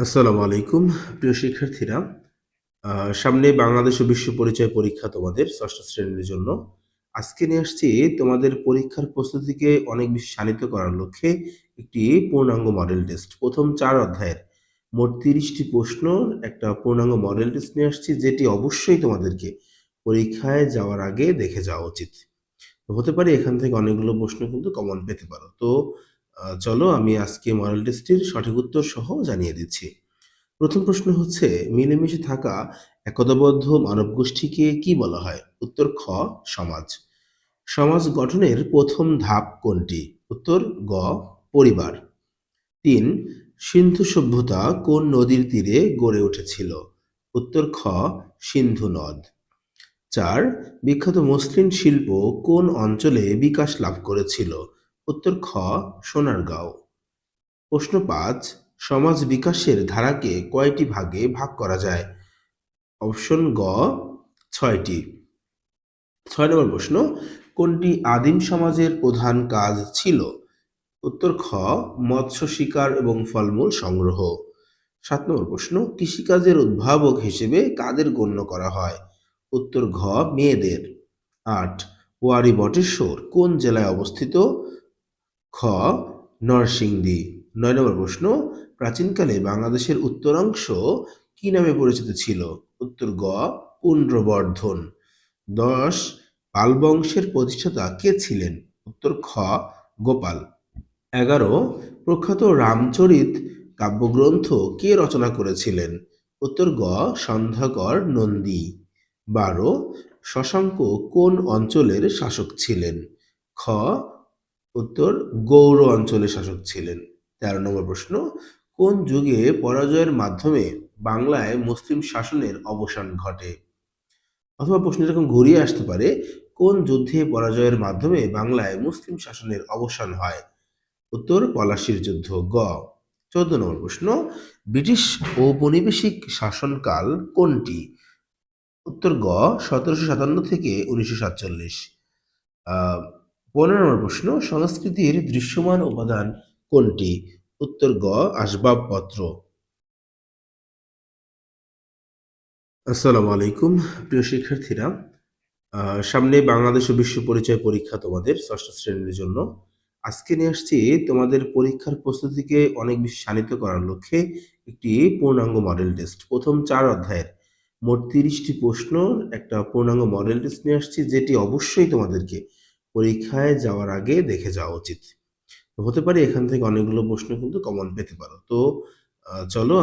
আসসালামু আলাইকুম প্রিয় শিক্ষার্থীরা। সামনে বাংলাদেশ ও বিশ্ব পরিচয় পরীক্ষা তোমাদের ষষ্ঠ শ্রেণীর জন্য। আজকে নিয়ে আসছি তোমাদের পরীক্ষার প্রস্তুতিকে অনেক বেশি শানিত করার লক্ষ্যে একটি পূর্ণাঙ্গ মডেল টেস্ট। প্রথম ৪ অধ্যায়ের মোট ৩০টি প্রশ্নর একটা পূর্ণাঙ্গ মডেল টেস্ট নিয়ে আসছি, যেটি অবশ্যই তোমাদেরকে পরীক্ষায় যাওয়ার আগে দেখে যাওয়া উচিত। হতে পারে এখান থেকে অনেকগুলো প্রশ্ন কিন্তু কমন পেতে পারো। তো চলো আমি আজকে মডেল টেস্টের সঠিক উত্তর সহ জানিয়ে দিচ্ছি। প্রথম প্রশ্ন হচ্ছে, মিলেমিশে থাকা একতাবদ্ধ মানবগোষ্ঠীকে কি বলা হয়? উত্তর খ, সমাজ। সমাজ গঠনের প্রথম ধাপ কোনটি? উত্তর গ, পরিবার। ৩, সিন্ধু সভ্যতা কোন নদীর তীরে গড়ে উঠেছিল? উত্তর খ, সিন্ধু নদ। ৪, বিখ্যাত মসলিন শিল্প কোন অঞ্চলে বিকাশ লাভ করেছিল? উত্তর খ, সোনারগাঁও। প্রশ্ন ৫, সমাজ বিকাশের ধারাকে কয়টি ভাগে ভাগ করা যায়? অপশন গ, ৬টি। ৬ নম্বর প্রশ্ন, কোনটি আদিম সমাজের প্রধান কাজ ছিল? উত্তর খ, মৎস্য শিকার এবং ফলমূল সংগ্রহ। ৭ নম্বর প্রশ্ন, কৃষিকাজের উদ্ভাবক হিসেবে কাদের গণ্য করা হয়? উত্তর ঘ, মেয়েদের। ৮, ওয়ারী বটেশ্বর কোন জেলায় অবস্থিত? খ, নরসিংদী। ৯ নম্বর প্রশ্ন, প্রাচীনকালে বাংলাদেশের উত্তরাংশ কি নামে পরিচিত ছিল? উত্তর গ, পুন্ড্রবর্ধন। ১০, পাল বংশের প্রতিষ্ঠাতা কে ছিলেন? উত্তর খ, গোপাল। ১১, প্রখ্যাত রামচরিত কাব্যগ্রন্থ কে রচনা করেছিলেন? উত্তর গ, সন্ধ্যাকর নন্দী। ১২, শশাঙ্ক কোন অঞ্চলের শাসক ছিলেন? খ, উত্তর গৌড় অঞ্চলের শাসক ছিলেন। ১৩ নম্বর প্রশ্ন, কোন যুগে পরাজয়ের মাধ্যমে বাংলায় মুসলিম শাসনের অবসান ঘটে? অথবা প্রশ্ন এরকম ঘুরিয়ে আসতে পারে, কোন যুদ্ধে পরাজয়ের মাধ্যমে বাংলায় মুসলিম শাসনের অবসান হয়? উত্তর পলাশীর যুদ্ধ, গ। ১৪ নম্বর প্রশ্ন, ব্রিটিশ ঔপনিবেশিক শাসনকাল কোনটি? উত্তর গ, ১৭৫৭ থেকে ১৯৪৭। ১৫ নম্বর প্রশ্ন, সংস্কৃতির দৃশ্যমান উপাদান কোনটি? উত্তর গ, আসবাবপত্র। আসসালামু আলাইকুম প্রিয় শিক্ষার্থীরা। সামনে বাংলাদেশ ও বিশ্ব পরিচয় পরীক্ষা তোমাদের ষষ্ঠ শ্রেণীর জন্য। আজকে নিয়ে আসছি তোমাদের পরীক্ষার প্রস্তুতিকে অনেক বেশি শানিত করার লক্ষ্যে একটি পূর্ণাঙ্গ মডেল টেস্ট। প্রথম ৪ অধ্যায়ের মোট ৩০টি প্রশ্নর একটা পূর্ণাঙ্গ মডেল টেস্ট নিয়ে আসছি, যেটি অবশ্যই তোমাদেরকে পরীক্ষায় যাওয়ার আগে দেখে যাওয়া উচিত। হতে পারে এখান থেকে অনেকগুলো প্রশ্ন কিন্তু কমন পেতে পারো। তো চলো